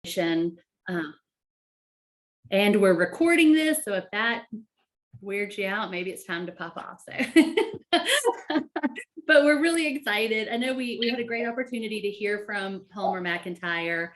Um, and we're recording this, so if that weirds you out, maybe it's time to pop off. So, but we're really excited. I know we had a great opportunity to hear from Palmer McIntyre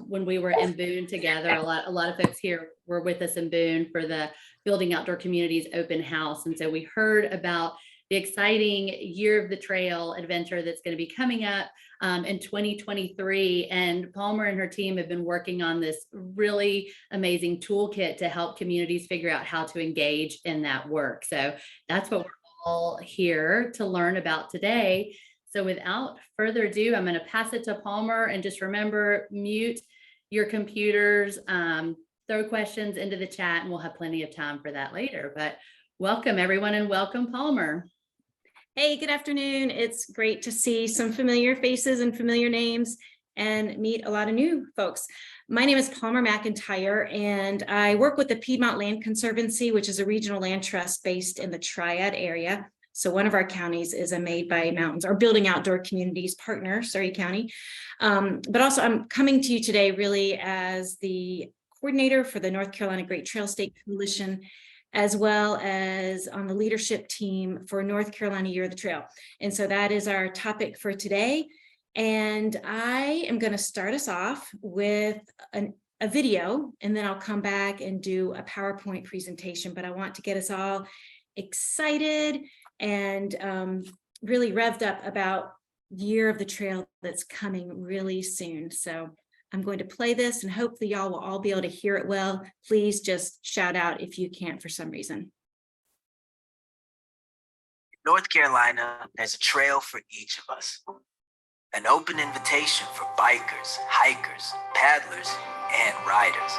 when we were in Boone together. A lot of folks here were with us in Boone for the Building Outdoor Communities open house, and so we heard about the exciting Year of the Trail adventure that's going to be coming up in 2023. And Palmer and her team have been working on this really amazing toolkit to help communities figure out how to engage in that work. So that's what we're all here to learn about today. So without further ado, I'm going to pass it to Palmer, and just remember, mute your computers, throw questions into the chat, and we'll have plenty of time for that later. But welcome everyone, and welcome Palmer. Hey, good afternoon. It's great to see some familiar faces and familiar names and meet a lot of new folks. My name is Palmer McIntyre, and I work with the Piedmont Land Conservancy, which is a regional land trust based in the Triad area. So one of our counties is a Made by Mountains or Building Outdoor Communities partner, Surrey County. But also I'm coming to you today really as the coordinator for the North Carolina Great Trail State Coalition, as well as on the leadership team for North Carolina Year of the Trail. And so that is our topic for today. And I am going to start us off with a video, and then I'll come back and do a PowerPoint presentation. But I want to get us all excited and really revved up about Year of the Trail that's coming really soon. So I'm going to play this, and hopefully y'all will all be able to hear it well. Please just shout out if you can't for some reason. North Carolina, there's a trail for each of us. An open invitation for bikers, hikers, paddlers, and riders.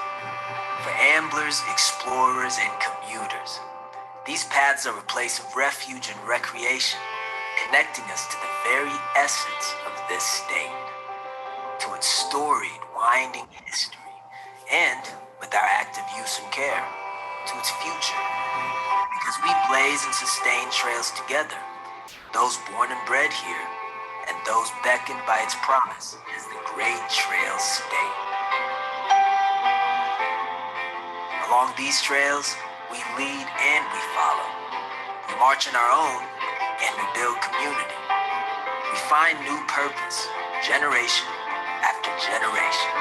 For amblers, explorers, and commuters. These paths are a place of refuge and recreation, connecting us to the very essence of this state. To its storied, winding history, and, with our active use and care, to its future. Because we blaze and sustain trails together, those born and bred here, and those beckoned by its promise as the Great Trail State. Along these trails, we lead and we follow. We march on our own, and we build community. We find new purpose, generation after generation,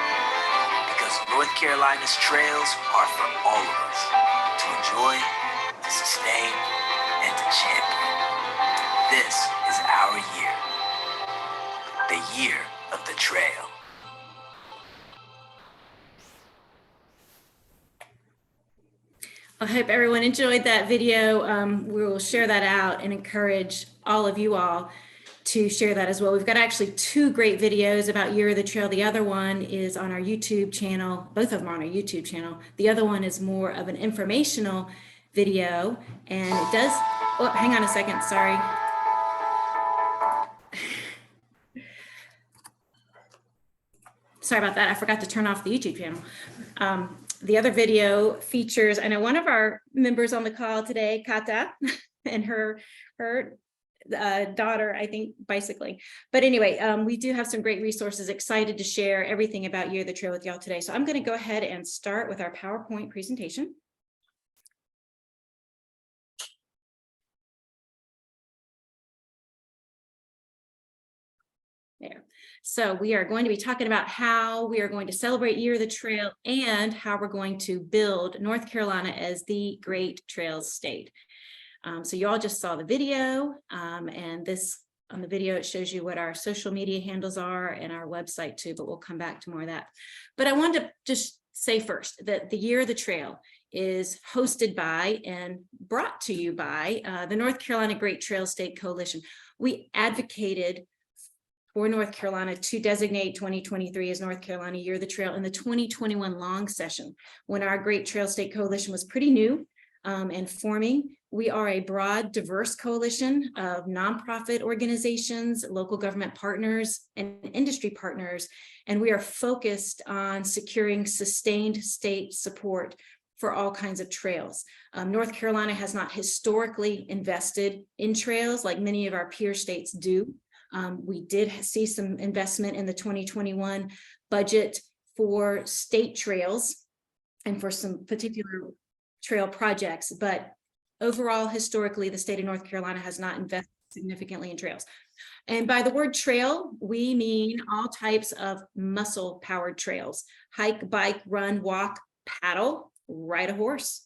because North Carolina's trails are for all of us to enjoy, to sustain, and to champion. This is our year, the Year of the Trail. I hope everyone enjoyed that video. We will share that out and encourage all of you all to share that as well. We've got actually two great videos about Year of the Trail. The other one is on our YouTube channel. Both of them are on our YouTube channel. The other one is more of an informational video, and it does, oh, hang on a second, sorry. Sorry about that, I forgot to turn off the YouTube channel. The other video features, I know one of our members on the call today, Kata, and her daughter, I think, bicycling. But anyway, we do have some great resources. Excited to share everything about Year of the Trail with y'all today. So I'm going to go ahead and start with our PowerPoint presentation. There. So we are going to be talking about how we are going to celebrate Year of the Trail and how we're going to build North Carolina as the Great Trails State. So you all just saw the video, and this on the video, it shows you what our social media handles are and our website too, but we'll come back to more of that. But I wanted to just say first that the Year of the Trail is hosted by and brought to you by the North Carolina Great Trail State Coalition. We advocated for North Carolina to designate 2023 as North Carolina Year of the Trail in the 2021 long session, when our Great Trail State Coalition was pretty new and forming. We are a broad, diverse coalition of nonprofit organizations, local government partners, and industry partners, and we are focused on securing sustained state support for all kinds of trails. North Carolina has not historically invested in trails like many of our peer states do. We did see some investment in the 2021 budget for state trails and for some particular trail projects, but overall, historically, the state of North Carolina has not invested significantly in trails. And by the word trail, we mean all types of muscle-powered trails: hike, bike, run, walk, paddle, ride a horse.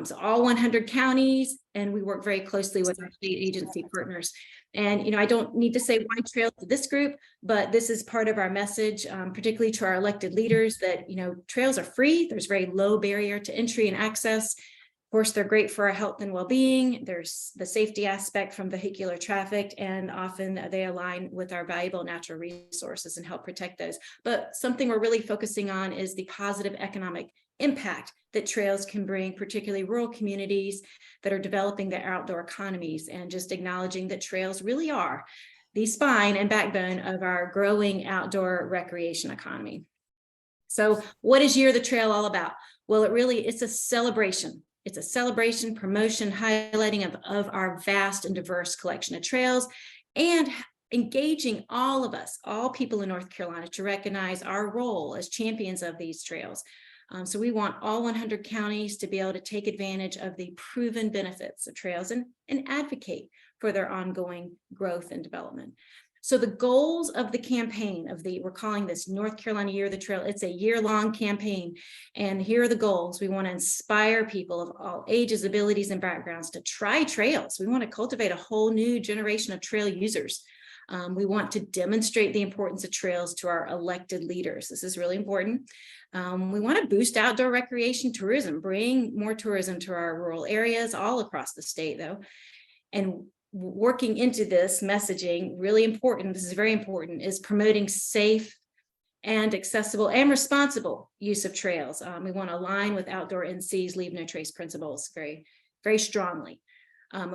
So all 100 counties, and we work very closely with our state agency partners. And, you know, I don't need to say why trails to this group, but this is part of our message, particularly to our elected leaders, that, you know, trails are free. There's very low barrier to entry and access. Of course, they're great for our health and well-being. There's the safety aspect from vehicular traffic, and often they align with our valuable natural resources and help protect those. But something we're really focusing on is the positive economic impact that trails can bring, particularly rural communities that are developing their outdoor economies, and just acknowledging that trails really are the spine and backbone of our growing outdoor recreation economy. So what is Year of the Trail all about? Well, it's a celebration. It's a celebration, promotion, highlighting of our vast and diverse collection of trails, and engaging all of us, all people in North Carolina, to recognize our role as champions of these trails. So we want all 100 counties to be able to take advantage of the proven benefits of trails and advocate for their ongoing growth and development. So the goals of the campaign we're calling this North Carolina Year of the Trail. It's a year-long campaign. And here are the goals. We want to inspire people of all ages, abilities, and backgrounds to try trails. We want to cultivate a whole new generation of trail users. We want to demonstrate the importance of trails to our elected leaders. This is really important. We want to boost outdoor recreation tourism, bring more tourism to our rural areas all across the state, though. And working into this messaging, really important, this is very important, is promoting safe and accessible and responsible use of trails. We want to align with Outdoor NC's Leave No Trace principles very, very strongly.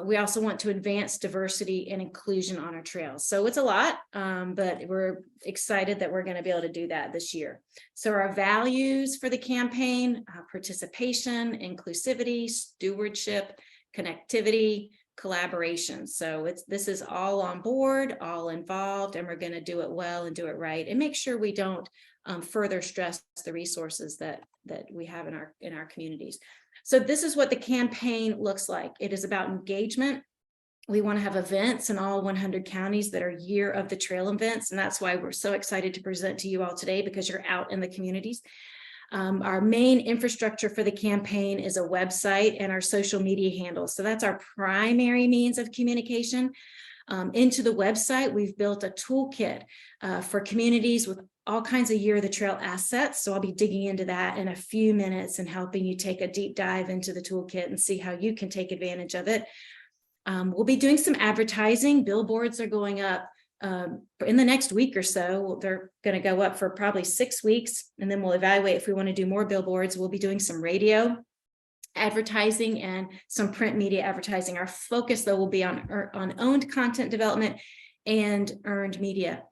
We also want to advance diversity and inclusion on our trails. So it's a lot, but we're excited that we're going to be able to do that this year. So our values for the campaign: participation, inclusivity, stewardship, connectivity, collaboration. So this is all on board, all involved, and we're going to do it well and do it right, and make sure we don't further stress the resources that we have in our communities. So this is what the campaign looks like. It is about engagement. We want to have events in all 100 counties that are Year of the Trail events, and that's why we're so excited to present to you all today, because you're out in the communities. Our main infrastructure for the campaign is a website and our social media handles. So that's our primary means of communication. Into the website, we've built a toolkit for communities with all kinds of Year of the Trail assets. So I'll be digging into that in a few minutes and helping you take a deep dive into the toolkit and see how you can take advantage of it. We'll be doing some advertising. Billboards are going up in the next week or so. They're going to go up for probably 6 weeks, and then we'll evaluate if we want to do more billboards. We'll be doing some radio advertising and some print media advertising. Our focus, though, will be on owned content development and earned media.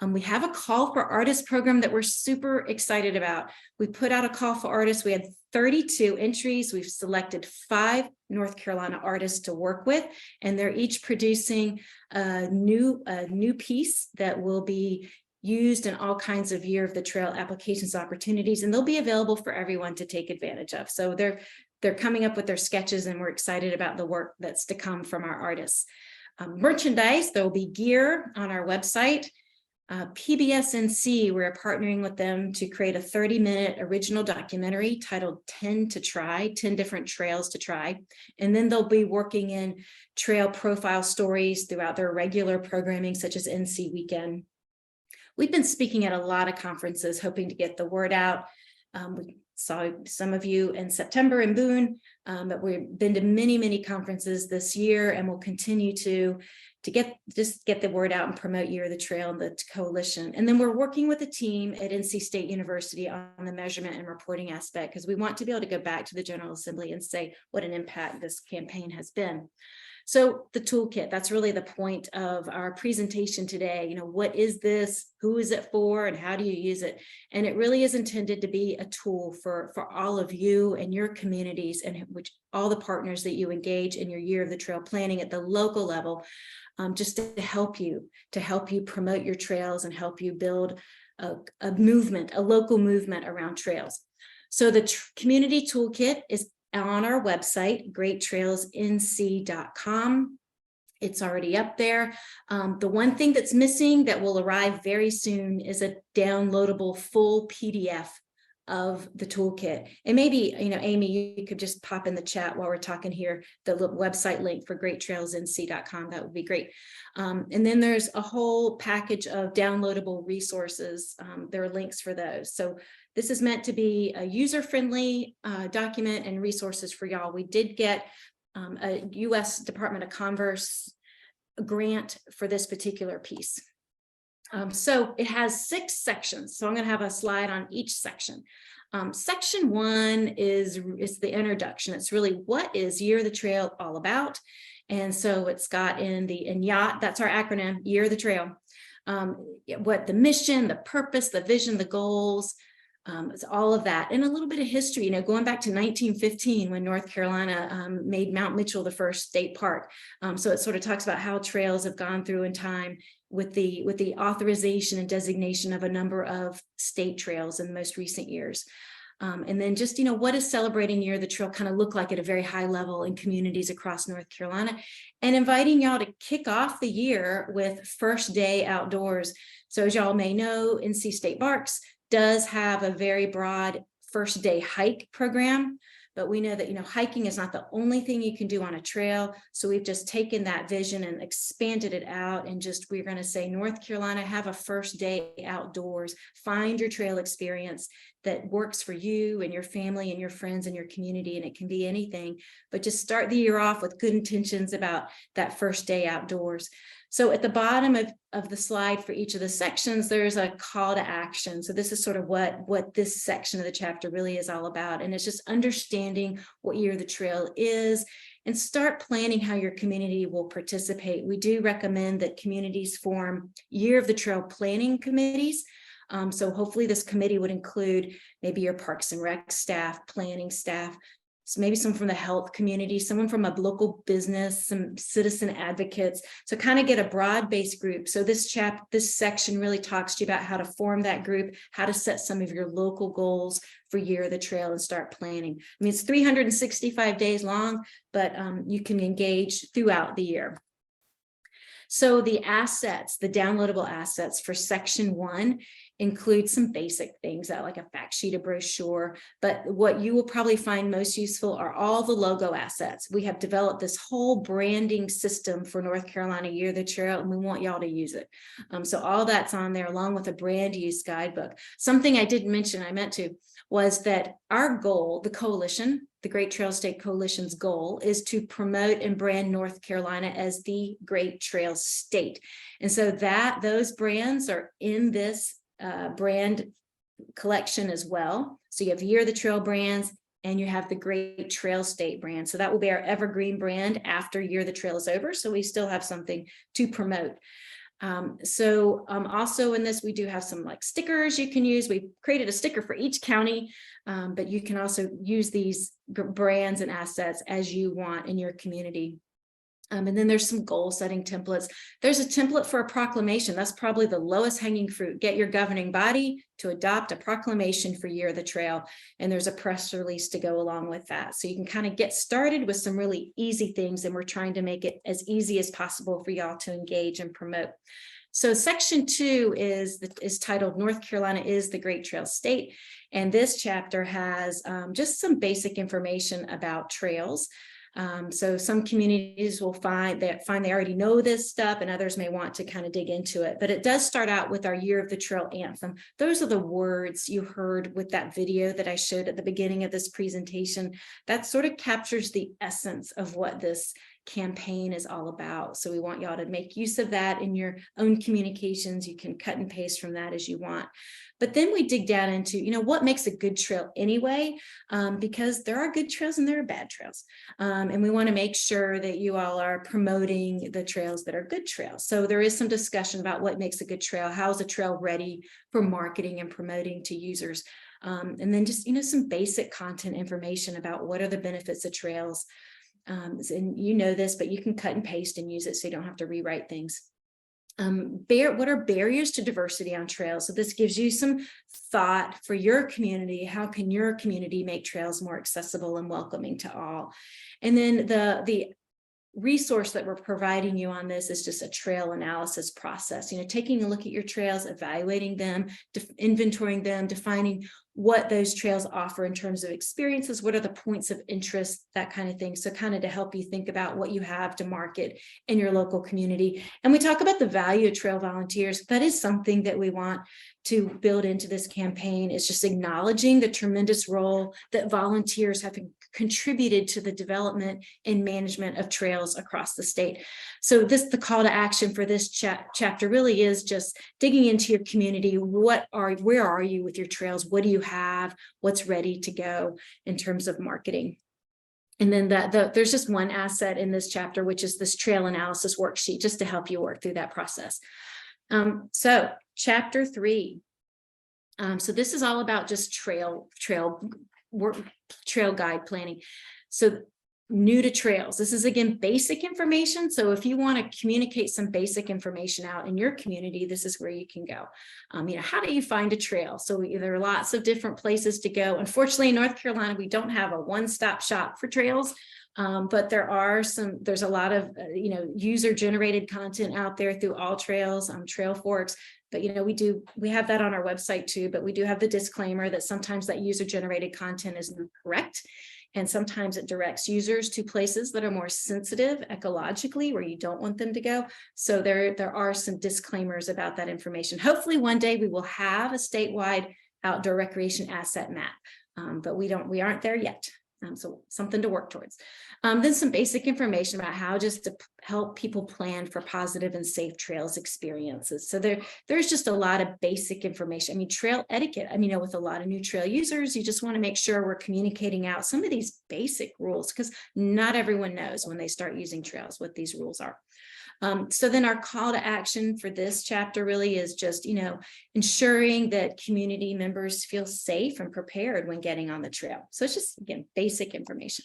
We have a call for artists program that we're super excited about. We put out a call for artists. We had 32 entries. We've selected 5 North Carolina artists to work with, and they're each producing a new piece that will be used in all kinds of Year of the Trail applications opportunities, and they'll be available for everyone to take advantage of. So they're coming up with their sketches, and we're excited about the work that's to come from our artists. Merchandise, there will be gear on our website. PBSNC, we're partnering with them to create a 30-minute original documentary titled 10 to Try, 10 different trails to try. And then they'll be working in trail profile stories throughout their regular programming, such as NC Weekend. We've been speaking at a lot of conferences, hoping to get the word out. We saw some of you in September in Boone, but we've been to many, many conferences this year, and we'll continue to get the word out and promote Year of the Trail and the coalition. And then we're working with a team at NC State University on the measurement and reporting aspect, because we want to be able to go back to the General Assembly and say what an impact this campaign has been. So the toolkit, that's really the point of our presentation today. You know, what is this? Who is it for? And how do you use it? And it really is intended to be a tool for all of you and your communities, and which all the partners that you engage in your Year of the Trail planning at the local level, just to help you promote your trails and help you build a movement, a local movement around trails. So the community toolkit is on our website, greattrailsnc.com. It's already up there. The one thing that's missing that will arrive very soon is a downloadable full PDF of the toolkit. And maybe, Amy, you could just pop in the chat while we're talking here, the website link for greattrailsnc.com. That would be great. And then there's a whole package of downloadable resources. There are links for those. So this is meant to be a user-friendly document and resources for y'all. We did get a U.S. Department of Commerce grant for this particular piece. So it has 6 sections. So I'm going to have a slide on each section. Section 1 is the introduction. It's really what is Year of the Trail all about. And so it's got in YOTT, that's our acronym, Year of the Trail, what the mission, the purpose, the vision, the goals, it's all of that, and a little bit of history, going back to 1915 when North Carolina made Mount Mitchell the first state park. So it sort of talks about how trails have gone through in time with the authorization and designation of a number of state trails in the most recent years. And then just, what does celebrating Year of the Trail kind of look like at a very high level in communities across North Carolina, and inviting y'all to kick off the year with First Day Outdoors. So as y'all may know, NC State Parks does have a very broad first day hike program, but we know that, hiking is not the only thing you can do on a trail. So we've just taken that vision and expanded it out, and we're going to say, North Carolina, have a first day outdoors, find your trail experience that works for you and your family and your friends and your community. And it can be anything, but just start the year off with good intentions about that first day outdoors. So at the bottom of the slide for each of the sections, there's a call to action. So this is sort of what this section of the chapter really is all about. And it's just understanding what Year of the Trail is and start planning how your community will participate. We do recommend that communities form Year of the Trail planning committees. So hopefully this committee would include maybe your Parks and Rec staff, planning staff, so maybe someone from the health community, someone from a local business, some citizen advocates. So kind of get a broad-based group. So this section really talks to you about how to form that group, how to set some of your local goals for Year of the Trail and start planning. I mean, it's 365 days long, but you can engage throughout the year. So the assets, the downloadable assets for section 1 include some basic things like a fact sheet, a brochure, but what you will probably find most useful are all the logo assets. We have developed this whole branding system for North Carolina Year of the Trail, and we want y'all to use it. So all that's on there along with a brand use guidebook. Something I didn't mention, I meant to, was that our goal, the coalition, the Great Trail State Coalition's goal, is to promote and brand North Carolina as the Great Trail State. And so those brands are in this brand collection as well. So you have Year of the Trail brands and you have the Great Trail State brand. So that will be our evergreen brand after Year of the Trail is over. So we still have something to promote. Also in this, we do have some stickers you can use. We've created a sticker for each county, but you can also use these brands and assets as you want in your community. And then there's some goal setting templates. There's a template for a proclamation. That's probably the lowest hanging fruit. Get your governing body to adopt a proclamation for Year of the Trail. And there's a press release to go along with that. So you can kind of get started with some really easy things. And we're trying to make it as easy as possible for y'all to engage and promote. So section 2 is titled North Carolina is the Great Trail State. And this chapter has just some basic information about trails. So some communities will find they already know this stuff, and others may want to kind of dig into it. But it does start out with our Year of the Trail anthem. Those are the words you heard with that video that I showed at the beginning of this presentation. That sort of captures the essence of what this campaign is all about. So we want y'all to make use of that in your own communications. You can cut and paste from that as you want. But then we dig down into, what makes a good trail anyway, because there are good trails and there are bad trails. And we want to make sure that you all are promoting the trails that are good trails. So there is some discussion about what makes a good trail. How is a trail ready for marketing and promoting to users? And then just, some basic content information about what are the benefits of trails. And you know this, but you can cut and paste and use it so you don't have to rewrite things. What are barriers to diversity on trails? So this gives you some thought for your community. How can your community make trails more accessible and welcoming to all? And then the resource that we're providing you on this is just a trail analysis process, taking a look at your trails, evaluating them, inventorying them, defining what those trails offer in terms of experiences, what are the points of interest, that kind of thing. So kind of to help you think about what you have to market in your local community. And we talk about the value of trail volunteers. That is something that we want to build into this campaign, is just acknowledging the tremendous role that volunteers have contributed to the development and management of trails across the state. So the call to action for this chapter really is just digging into your community. Where are you with your trails? What do you have? What's ready to go in terms of marketing? And then there's just one asset in this chapter, which is this trail analysis worksheet, just to help you work through that process. So chapter 3. So this is all about just trail guide planning. So new to trails, this is again basic information. So if you want to communicate some basic information out in your community, this is where you can go. How do you find a trail? So there are lots of different places to go. Unfortunately, in North Carolina, we don't have a one-stop shop for trails. But there's a lot of, user-generated content out there through All Trails, Trail Forks. But, we have that on our website too, but we do have the disclaimer that sometimes that user-generated content is not correct. And sometimes it directs users to places that are more sensitive ecologically, where you don't want them to go. So there are some disclaimers about that information. Hopefully one day we will have a statewide outdoor recreation asset map, but we aren't there yet. So something to work towards. Then some basic information about how just to help people plan for positive and safe trails experiences. So there's just a lot of basic information. Trail etiquette, with a lot of new trail users, you just want to make sure we're communicating out some of these basic rules, because not everyone knows when they start using trails what these rules are. So then our call to action for this chapter really is just, ensuring that community members feel safe and prepared when getting on the trail. So it's just, again, basic information.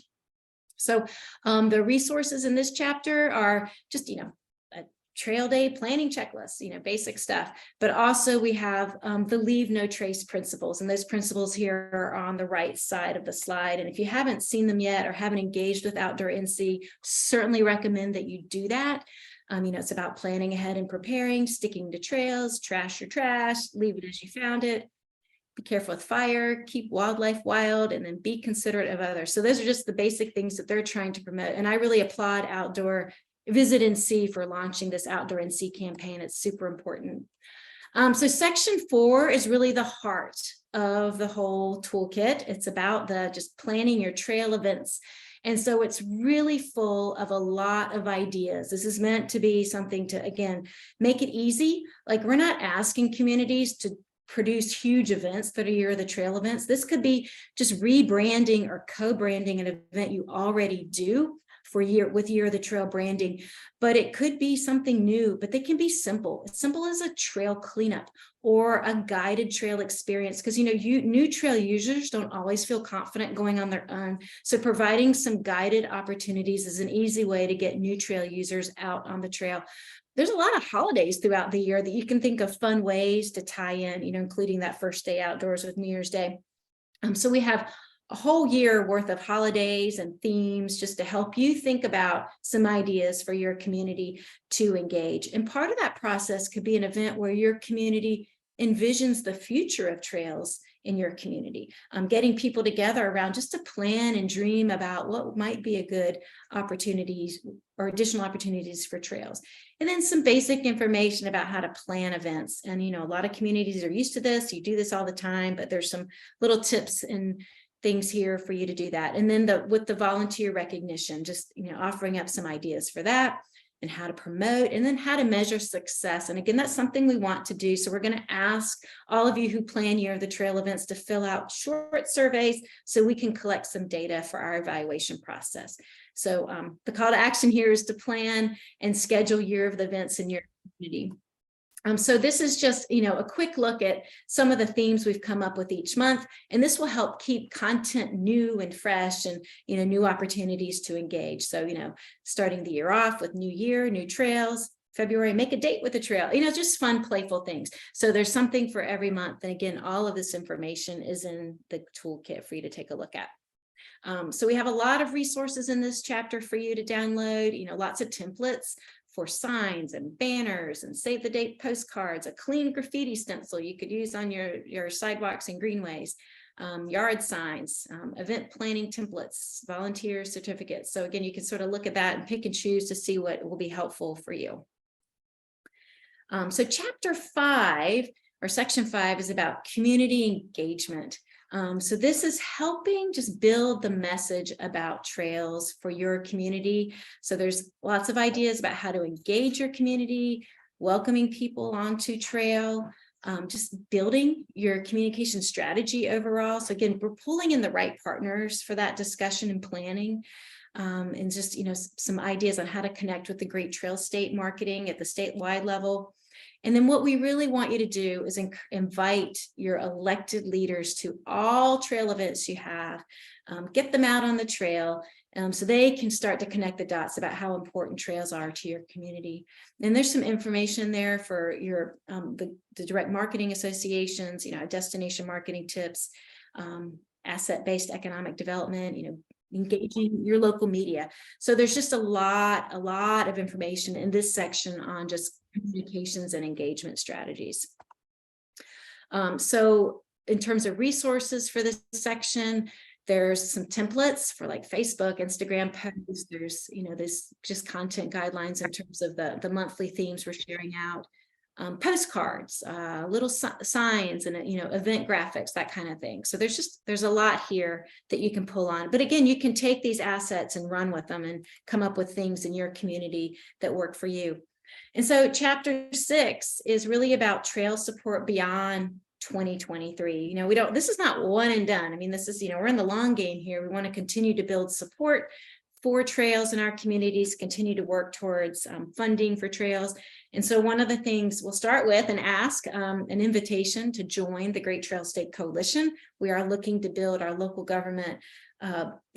So the resources in this chapter are just, a trail day planning checklist, basic stuff. But also we have the leave no trace principles. And those principles here are on the right side of the slide. And if you haven't seen them yet or haven't engaged with Outdoor NC, certainly recommend that you do that. It's about planning ahead and preparing, sticking to trails, trash your trash, leave it as you found it, be careful with fire, keep wildlife wild, and then be considerate of others. So those are just the basic things that they're trying to promote. And I really applaud Visit NC for launching this Outdoor NC campaign. It's super important. So section 4 is really the heart of the whole toolkit. It's about just planning your trail events. And so it's really full of a lot of ideas. This is meant to be something to, again, make it easy. Like, we're not asking communities to produce huge events that are Year of the Trail events. This could be just rebranding or co-branding an event you already do with Year of the Trail branding, but it could be something new, but they can be simple. As simple as a trail cleanup or a guided trail experience, because new trail users don't always feel confident going on their own. So providing some guided opportunities is an easy way to get new trail users out on the trail. There's a lot of holidays throughout the year that you can think of fun ways to tie in, including that first day outdoors with New Year's Day. So we have a whole year worth of holidays and themes just to help you think about some ideas for your community to engage. And part of that process could be an event where your community envisions the future of trails in your community, getting people together around just to plan and dream about what might be a good opportunities or additional opportunities for trails. And then some basic information about how to plan events. And, a lot of communities are used to this. You do this all the time, but there's some little tips and things here for you to do that. And then with the volunteer recognition, just, offering up some ideas for that and how to promote, and then how to measure success. And again, that's something we want to do. So we're going to ask all of you who plan Year of the Trail events to fill out short surveys so we can collect some data for our evaluation process. So the call to action here is to plan and schedule Year of the events in your community. So this is just, a quick look at some of the themes we've come up with each month, and this will help keep content new and fresh and, new opportunities to engage. So, starting the year off with new year, new trails, February, make a date with the trail, just fun, playful things. So there's something for every month. And again, all of this information is in the toolkit for you to take a look at. So we have a lot of resources in this chapter for you to download, lots of templates for signs and banners and save the date postcards, a clean graffiti stencil you could use on your sidewalks and greenways, yard signs, event planning templates, volunteer certificates. So again, you can sort of look at that and pick and choose to see what will be helpful for you. So chapter 5 or section 5 is about community engagement. So this is helping just build the message about trails for your community. So there's lots of ideas about how to engage your community, welcoming people onto trail, just building your communication strategy overall. So again, we're pulling in the right partners for that discussion and planning. And just, some ideas on how to connect with the Great Trail State marketing at the statewide level. And then what we really want you to do is invite your elected leaders to all trail events you have, get them out on the trail so they can start to connect the dots about how important trails are to your community. And there's some information there for your the direct marketing associations, destination marketing tips, asset-based economic development, engaging your local media. So there's just a lot of information in this section on just communications and engagement strategies. So in terms of resources for this section, there's some templates for like Facebook, Instagram posts. There's, there's just content guidelines in terms of the monthly themes we're sharing out. Postcards, little signs and, event graphics, that kind of thing. So there's a lot here that you can pull on. But again, you can take these assets and run with them and come up with things in your community that work for you. And so chapter 6 is really about trail support beyond 2023. This is not one and done. I mean, this is, we're in the long game here. We want to continue to build support for trails in our communities, continue to work towards funding for trails. And so one of the things we'll start with and ask an invitation to join the Great Trail State Coalition. We are looking to build our local government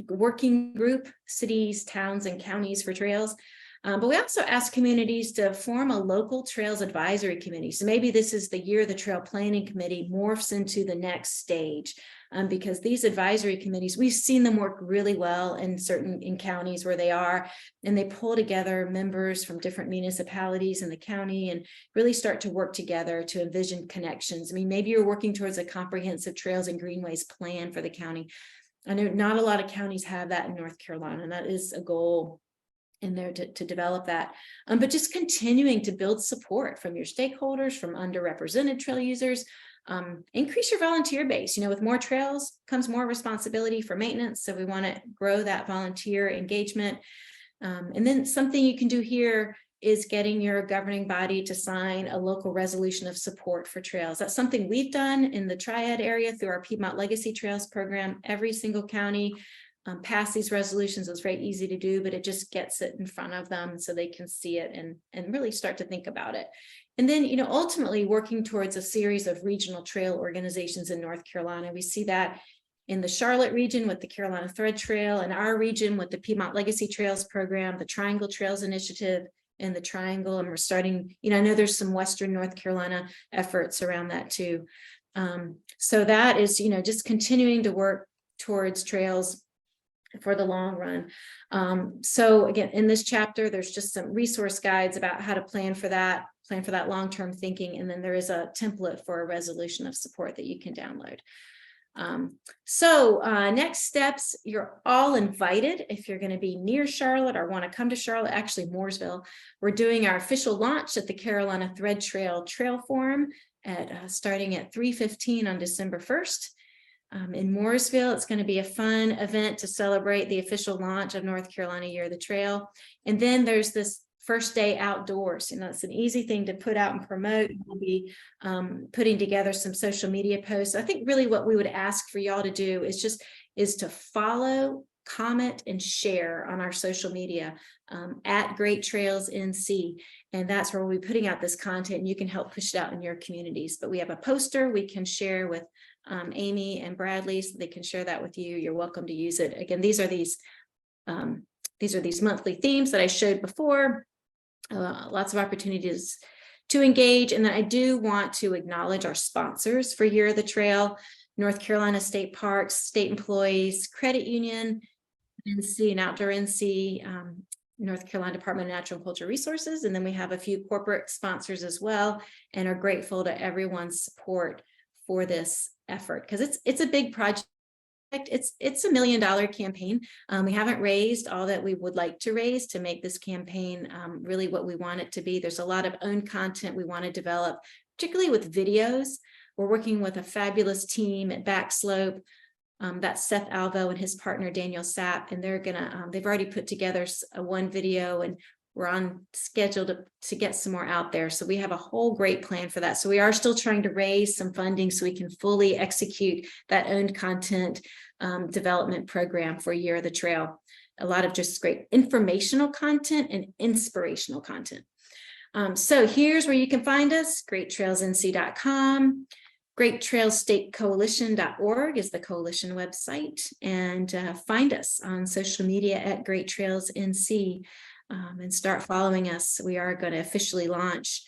working group, cities, towns, and counties for trails. But we also ask communities to form a local trails advisory committee. So maybe this is the year the trail planning committee morphs into the next stage. Because these advisory committees, we've seen them work really well in counties where they are, and they pull together members from different municipalities in the county and really start to work together to envision connections. I mean, maybe you're working towards a comprehensive trails and greenways plan for the county. I know not a lot of counties have that in North Carolina, and that is a goal in there to develop that, but just continuing to build support from your stakeholders, from underrepresented trail users. Increase your volunteer base. With more trails comes more responsibility for maintenance. So we want to grow that volunteer engagement. And then something you can do here is getting your governing body to sign a local resolution of support for trails. That's something we've done in the Triad area through our Piedmont Legacy Trails program. Every single county pass these resolutions. It's very easy to do, but it just gets it in front of them so they can see it and really start to think about it. And then, ultimately working towards a series of regional trail organizations in North Carolina. We see that in the Charlotte region with the Carolina Thread Trail, and our region with the Piedmont Legacy Trails program, the Triangle Trails Initiative in the Triangle. And we're starting, I know there's some Western North Carolina efforts around that too. So that is, just continuing to work towards trails for the long run. So again, in this chapter, there's just some resource guides about how to plan for that long-term thinking. And then there is a template for a resolution of support that you can download. Next steps, you're all invited if you're going to be near Charlotte or want to come to Charlotte, actually Mooresville. We're doing our official launch at the Carolina Thread Trail Forum starting at 3:15 on December 1st. In Mooresville, it's going to be a fun event to celebrate the official launch of North Carolina Year of the Trail. And then there's this first day outdoors. It's an easy thing to put out and promote. We'll be putting together some social media posts. I think really what we would ask for y'all to do is to follow, comment, and share on our social media at Great Trails NC. And that's where we'll be putting out this content, and you can help push it out in your communities. But we have a poster we can share with Amy and Bradley, so they can share that with you. You're welcome to use it. Again, these are these monthly themes that I showed before. lots of opportunities to engage. And then I do want to acknowledge our sponsors for Year of the Trail: North Carolina State Parks, state employees, credit union, NC and Outdoor NC, North Carolina Department of Natural and Cultural Resources. And then we have a few corporate sponsors as well, and are grateful to everyone's support for this effort, because it's a big project. It's $1 million campaign. We haven't raised all that we would like to raise to make this campaign really what we want it to be. There's a lot of own content we want to develop, particularly with videos. We're working with a fabulous team at Backslope. That's Seth Alvo and his partner Daniel Sapp, and they're gonna they've already put together one video, and we're on schedule to get some more out there. So we have a whole great plan for that. So we are still trying to raise some funding so we can fully execute that owned content development program for Year of the Trail. A lot of just great informational content and inspirational content. So here's where you can find us: greattrailsnc.com. GreatTrailsStateCoalition.org is the coalition website, and find us on social media at Great Trails NC, and start following us. We are going to officially launch,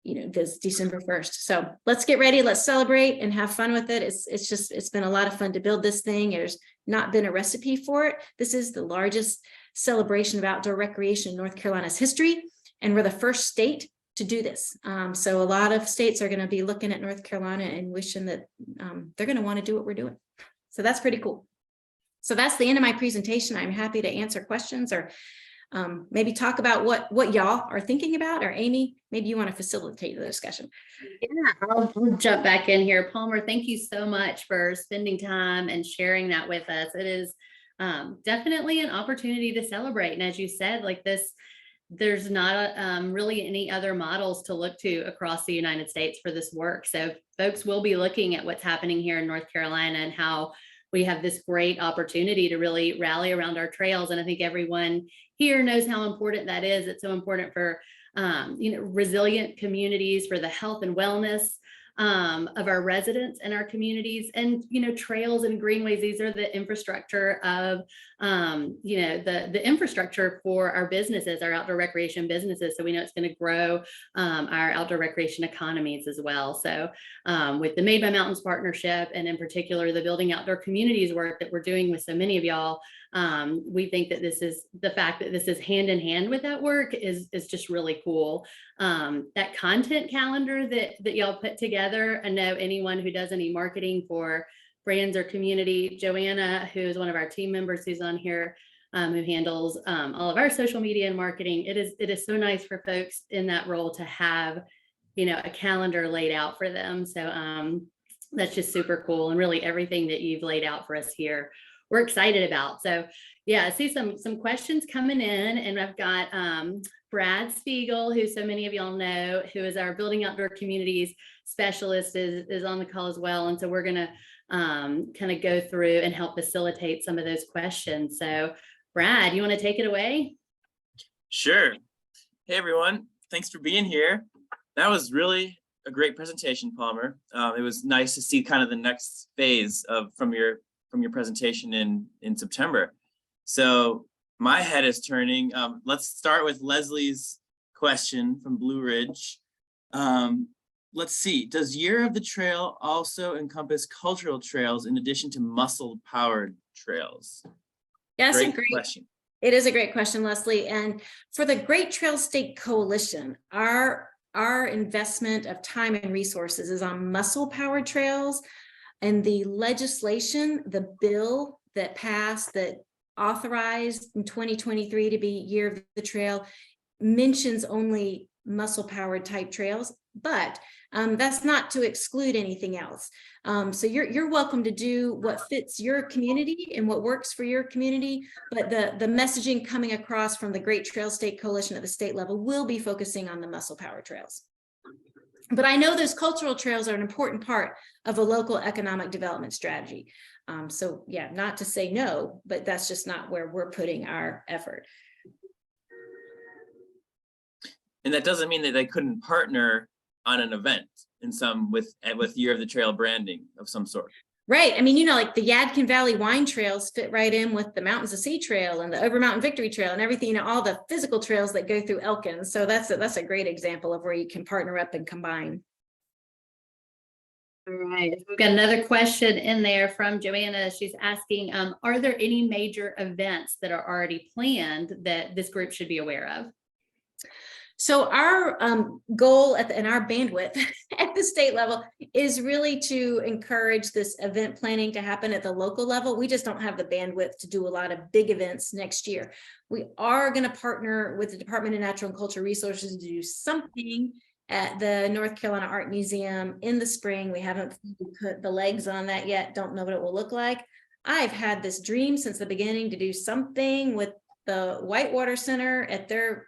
this December 1st. So let's get ready. Let's celebrate and have fun with it. It's been a lot of fun to build this thing. There's not been a recipe for it. This is the largest celebration of outdoor recreation in North Carolina's history, and we're the first state to do this. So a lot of states are going to be looking at North Carolina and wishing that they're going to want to do what we're doing. So that's pretty cool. So that's the end of my presentation. I'm happy to answer questions, or maybe talk about what y'all are thinking about. Or Amy, maybe you want to facilitate the discussion. Yeah, I'll jump back in here. Palmer, thank you so much for spending time and sharing that with us. It is definitely an opportunity to celebrate. And as you said, like this, there's not really any other models to look to across the United States for this work. So folks will be looking at what's happening here in North Carolina and how we have this great opportunity to really rally around our trails. And I think everyone here knows how important that is. It's so important for resilient communities, for the health and wellness of our residents and our communities. And trails and greenways, these are the infrastructure of the infrastructure for our businesses, our outdoor recreation businesses. So we know it's going to grow our outdoor recreation economies as well. So with the Made by Mountains partnership, and in particular the Building Outdoor Communities work that we're doing with so many of y'all, we think that the fact that this is hand in hand with that work is just really cool. That content calendar that y'all put together, I know anyone who does any marketing for brands or community, Joanna, who is one of our team members who's on here, who handles all of our social media and marketing, it is so nice for folks in that role to have a calendar laid out for them. So that's just super cool, and really everything that you've laid out for us here we're excited about. So yeah, I see some questions coming in, and I've got Brad Spiegel, who so many of y'all know, who is our Building Outdoor Communities specialist, is on the call as well. And so we're going to kind of go through and help facilitate some of those questions. So Brad, you want to take it away? Sure. Hey, everyone. Thanks for being here. That was really a great presentation, Palmer. It was nice to see kind of the next phase from your presentation in September. So my head is turning. Let's start with Leslie's question from Blue Ridge. Let's see. Does Year of the Trail also encompass cultural trails in addition to muscle-powered trails? Yes, great question. It is a great question, Leslie. And for the Great Trails State Coalition, our investment of time and resources is on muscle-powered trails. And the legislation, the bill that passed, that authorized in 2023 to be Year of the Trail, mentions only muscle-powered type trails, but that's not to exclude anything else. So you're welcome to do what fits your community and what works for your community, but the messaging coming across from the Great Trails State Coalition at the state level will be focusing on the muscle-powered trails. But I know those cultural trails are an important part of a local economic development strategy. So yeah, not to say no, but that's just not where we're putting our effort. And that doesn't mean that they couldn't partner on an event with Year of the Trail branding of some sort. Right. I mean, you know, like the Yadkin Valley wine trails fit right in with the Mountains of Sea Trail and the Over Mountain Victory Trail and everything, you know, all the physical trails that go through Elkins. So that's a great example of where you can partner up and combine. All right, we've got another question in there from Joanna. She's asking, are there any major events that are already planned that this group should be aware of? So our goal and our bandwidth at the state level is really to encourage this event planning to happen at the local level. We just don't have the bandwidth to do a lot of big events next year. We are going to partner with the Department of Natural and Cultural Resources to do something at the North Carolina Art Museum in the spring. We haven't put the legs on that yet. Don't know what it will look like. I've had this dream since the beginning to do something with the Whitewater Center at their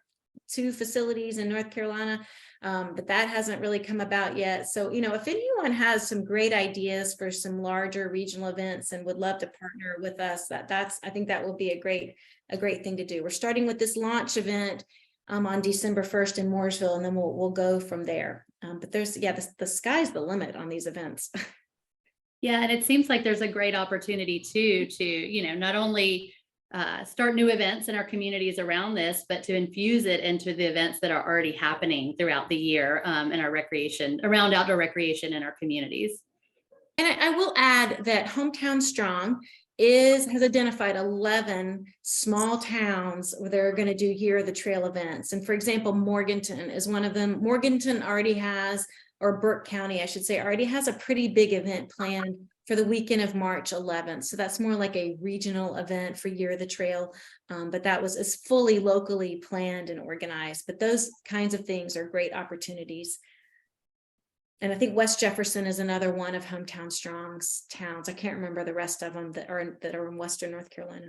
2 facilities in North Carolina, but that hasn't really come about yet. So, you know, if anyone has some great ideas for some larger regional events and would love to partner with us, I think that will be a great thing to do. We're starting with this launch event on December 1st in Mooresville, and then we'll go from there. But there's, the sky's the limit on these events. Yeah, and it seems like there's a great opportunity too to, you know, not only start new events in our communities around this, but to infuse it into the events that are already happening throughout the year in our recreation, around outdoor recreation in our communities. And I will add that Hometown Strong has identified 11 small towns where they're going to do Year of the Trail events. And for example, Morganton is one of them. Morganton already has, or Burke County, I should say, already has a pretty big event planned for the weekend of March 11th. So that's more like a regional event for Year of the Trail, but that is fully locally planned and organized. But those kinds of things are great opportunities. And I think West Jefferson is another one of Hometown Strong's towns. I can't remember the rest of them that are in Western North Carolina.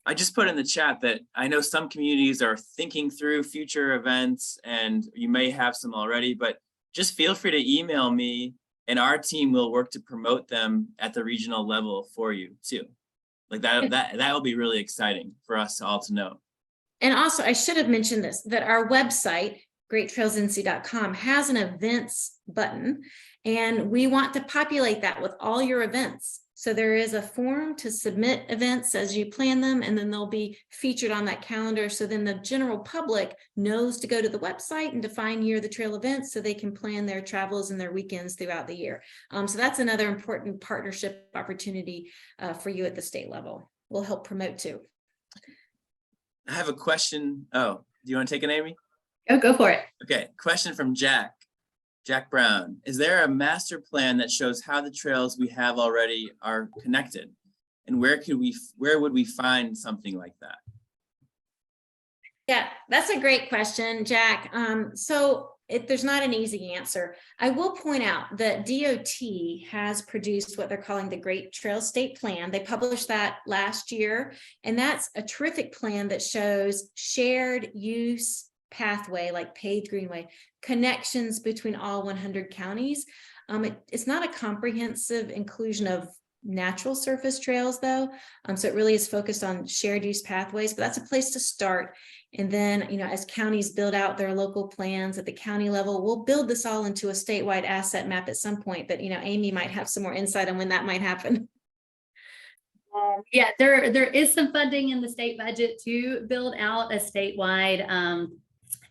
I just put in the chat that I know some communities are thinking through future events, and you may have some already, but just feel free to email me and our team will work to promote them at the regional level for you too. Like that will be really exciting for us all to know. And also, I should have mentioned this, that our website, greattrailsnc.com, has an events button, and we want to populate that with all your events. So there is a form to submit events as you plan them, and then they'll be featured on that calendar. So then the general public knows to go to the website and to find Year of the Trail events so they can plan their travels and their weekends throughout the year. So that's another important partnership opportunity for you at the state level. We'll help promote too. I have a question. Oh, do you want to take it, Amy? Oh, go for it. Okay, question from Jack Brown. Is there a master plan that shows how the trails we have already are connected? And where would we find something like that? Yeah, that's a great question, Jack. There's not an easy answer. I will point out that DOT has produced what they're calling the Great Trail State Plan. They published that last year, and that's a terrific plan that shows shared use pathway, like paved greenway, connections between all 100 counties. It's not a comprehensive inclusion of natural surface trails though. So it really is focused on shared use pathways, but that's a place to start. And then, you know, as counties build out their local plans at the county level, we'll build this all into a statewide asset map at some point. But, you know, Amy might have some more insight on when that might happen. Yeah, there is some funding in the state budget to build out a statewide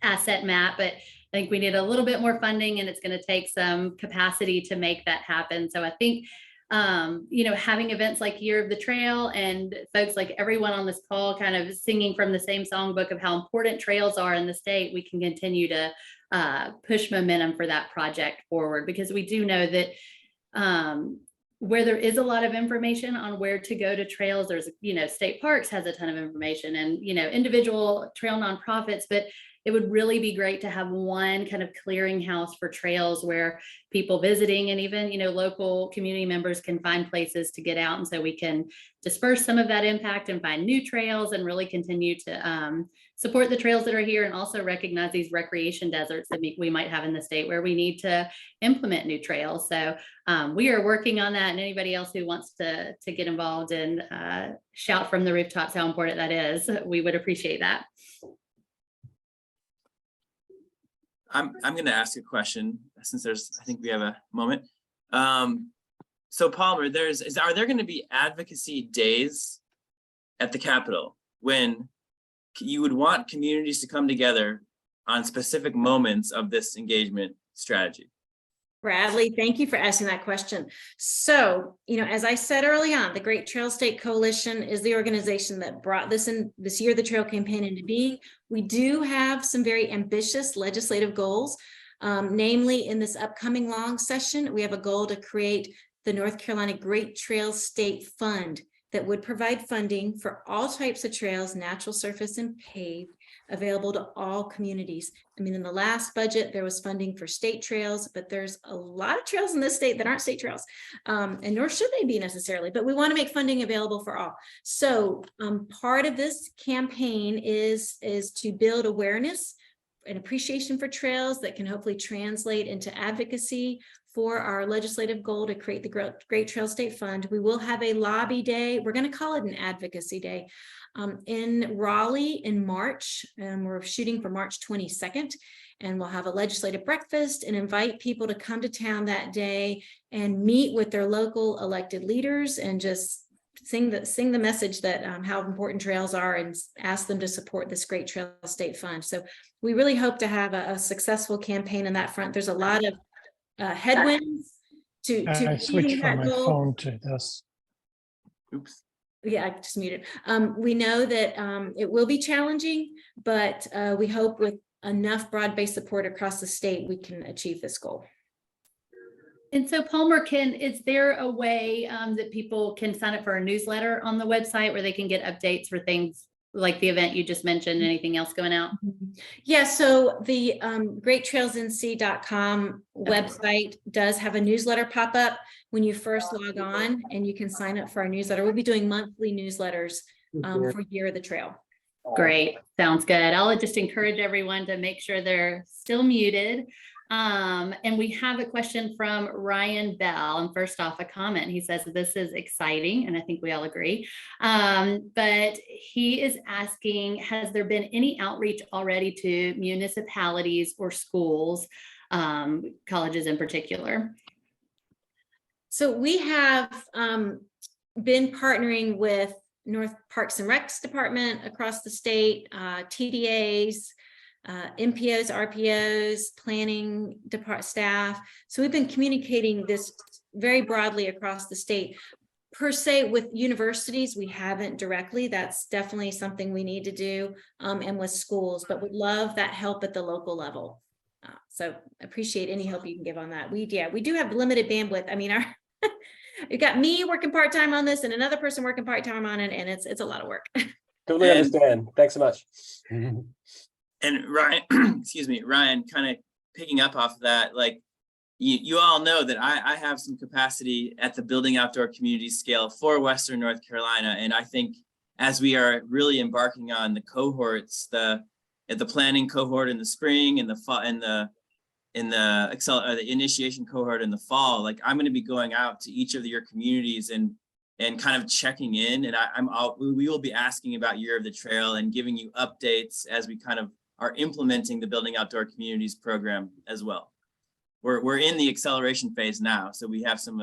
asset map, but I think we need a little bit more funding, and it's going to take some capacity to make that happen. So I think, you know, having events like Year of the Trail and folks like everyone on this call kind of singing from the same songbook of how important trails are in the state, we can continue to push momentum for that project forward, because we do know that where there is a lot of information on where to go to trails, there's, you know, state parks has a ton of information, and, you know, individual trail nonprofits, but it would really be great to have one kind of clearinghouse for trails where people visiting and even, you know, local community members can find places to get out. And so we can disperse some of that impact and find new trails and really continue to support the trails that are here, and also recognize these recreation deserts that we might have in the state where we need to implement new trails. So we are working on that, and anybody else who wants to get involved and shout from the rooftops how important that is, we would appreciate that. I'm going to ask a question since I think we have a moment. So Palmer, are there going to be advocacy days at the Capitol when you would want communities to come together on specific moments of this engagement strategy? Bradley, thank you for asking that question. So, as I said early on, the Great Trail State Coalition is the organization that brought this Year of the Trail campaign into being. We do have some very ambitious legislative goals. Namely, in this upcoming long session, we have a goal to create the North Carolina Great Trail State Fund that would provide funding for all types of trails, natural surface and paved, available to all communities. I mean, in the last budget, there was funding for state trails, but there's a lot of trails in this state that aren't state trails, and nor should they be necessarily, but we want to make funding available for all. So part of this campaign is to build awareness and appreciation for trails that can hopefully translate into advocacy for our legislative goal to create the Great Trail State Fund. We will have a lobby day. We're going to call it an advocacy day in Raleigh in March. We're shooting for March 22nd, and we'll have a legislative breakfast and invite people to come to town that day and meet with their local elected leaders and just sing the message that how important trails are, and ask them to support this Great Trail State Fund. So we really hope to have a successful campaign on that front. There's a lot of headwinds to I switched from my goal. phone to this. Oops. Yeah, I just muted. We know that it will be challenging, but we hope with enough broad-based support across the state, we can achieve this goal. And so Palmer, is there a way that people can sign up for a newsletter on the website where they can get updates for things like the event you just mentioned, anything else going out? Yeah, so the greattrailsnc.com website does have a newsletter pop up when you first log on, and you can sign up for our newsletter. We'll be doing monthly newsletters for Year of the Trail. Great, sounds good. I'll just encourage everyone to make sure they're still muted. And we have a question from Ryan Bell. And first off, a comment. He says this is exciting, and I think we all agree. But he is asking, has there been any outreach already to municipalities or schools, colleges in particular? So we have been partnering with North Parks and Recs Department across the state, TDAs, MPOs, RPOs, planning department staff. So we've been communicating this very broadly across the state. Per se, with universities, we haven't directly. That's definitely something we need to do, and with schools, but would love that help at the local level. So appreciate any help you can give on that. We do have limited bandwidth. I mean, we've got me working part-time on this and another person working part-time on it, and it's a lot of work. Totally understand. Thanks so much. And Ryan, excuse me, Ryan, kind of picking up off of that, like you all know that I have some capacity at the building outdoor community scale for Western North Carolina. And I think as we are really embarking on the cohorts, the planning cohort in the spring and the fall and the initiation cohort in the fall, like I'm going to be going out to each of your communities and kind of checking in, and we will be asking about Year of the Trail and giving you updates as we kind of are implementing the Building Outdoor Communities program as well. We're in the acceleration phase now, so we have some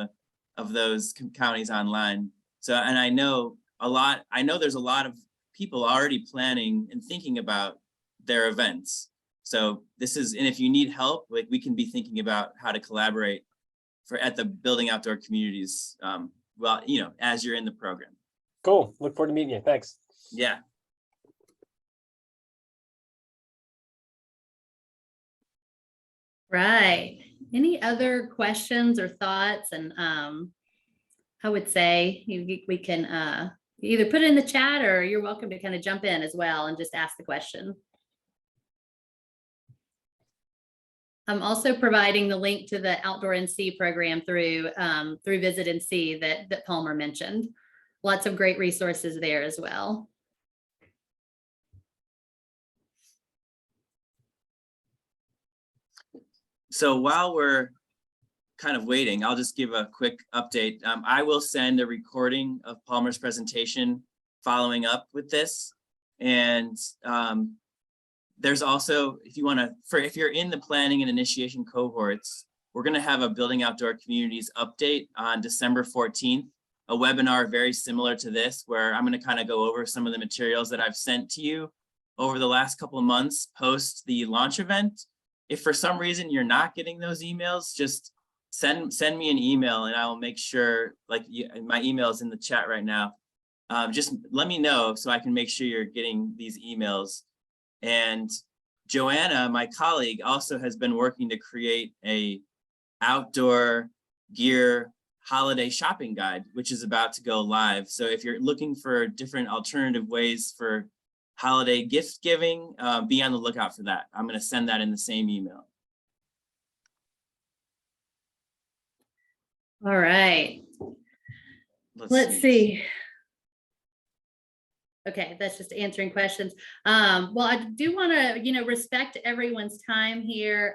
of those counties online. So, and I know there's a lot of people already planning and thinking about their events. So this is, and if you need help, like we can be thinking about how to collaborate at the Building Outdoor Communities, well, as you're in the program. Cool. Look forward to meeting you. Thanks. Yeah. Right. Any other questions or thoughts? And I would say we can either put it in the chat, or you're welcome to kind of jump in as well and just ask the question. I'm also providing the link to the Outdoor NC program through Visit NC that Palmer mentioned. Lots of great resources there as well. So while we're kind of waiting, I'll just give a quick update. I will send a recording of Palmer's presentation following up with this. And there's also, if you're in the planning and initiation cohorts, we're going to have a Building Outdoor Communities update on December 14th, a webinar very similar to this, where I'm going to kind of go over some of the materials that I've sent to you over the last couple of months post the launch event. If for some reason you're not getting those emails, just send me an email and I will make sure, my email is in the chat right now. Just let me know so I can make sure you're getting these emails. And Joanna, my colleague, also has been working to create a outdoor gear holiday shopping guide, which is about to go live. So if you're looking for different alternative ways for holiday gift giving, be on the lookout for that. I'm going to send that in the same email. All right. Let's see. Okay, that's just answering questions. Well, I do want to, respect everyone's time here.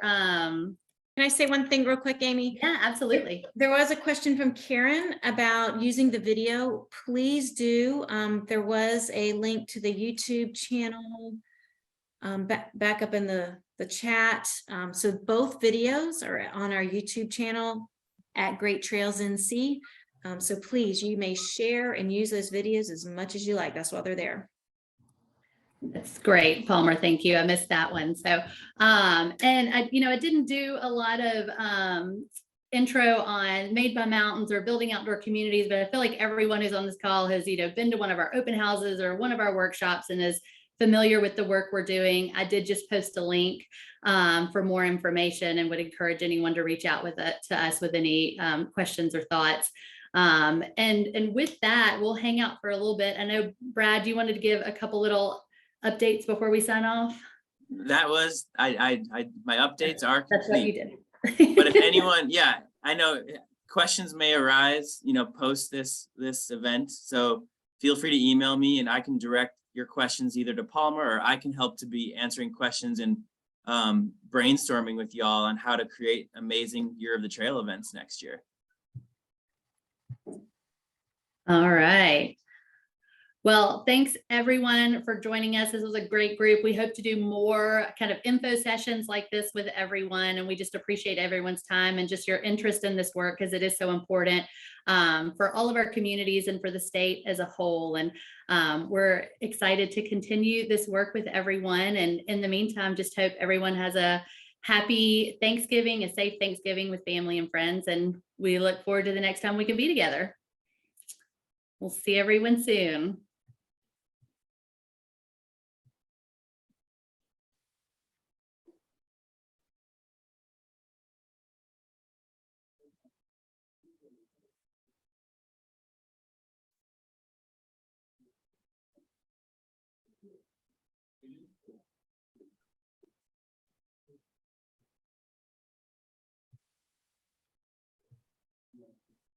Can I say one thing real quick, Amy? Yeah, absolutely. There was a question from Karen about using the video. Please do. There was a link to the YouTube channel back up in the chat. So both videos are on our YouTube channel at Great Trails NC. So please, you may share and use those videos as much as you like. That's why they're there. That's great, Palmer. Thank you. I missed that one. So, and I didn't do a lot of intro on Made by Mountains or building outdoor communities, but I feel like everyone who's on this call has been to one of our open houses or one of our workshops and is familiar with the work we're doing. I did just post a link for more information and would encourage anyone to reach out to us with any questions or thoughts. And with that, we'll hang out for a little bit. I know, Brad, you wanted to give a couple little updates before we sign off. That was, my updates are complete. That's what you did. But if anyone, I know questions may arise, post this event. So feel free to email me and I can direct your questions either to Palmer or I can help to be answering questions and brainstorming with y'all on how to create amazing Year of the Trail events next year. All right. Well, thanks everyone for joining us. This was a great group. We hope to do more kind of info sessions like this with everyone. And we just appreciate everyone's time and just your interest in this work because it is so important for all of our communities and for the state as a whole. And we're excited to continue this work with everyone. And in the meantime, just hope everyone has a happy Thanksgiving, a safe Thanksgiving with family and friends. And we look forward to the next time we can be together. We'll see everyone soon.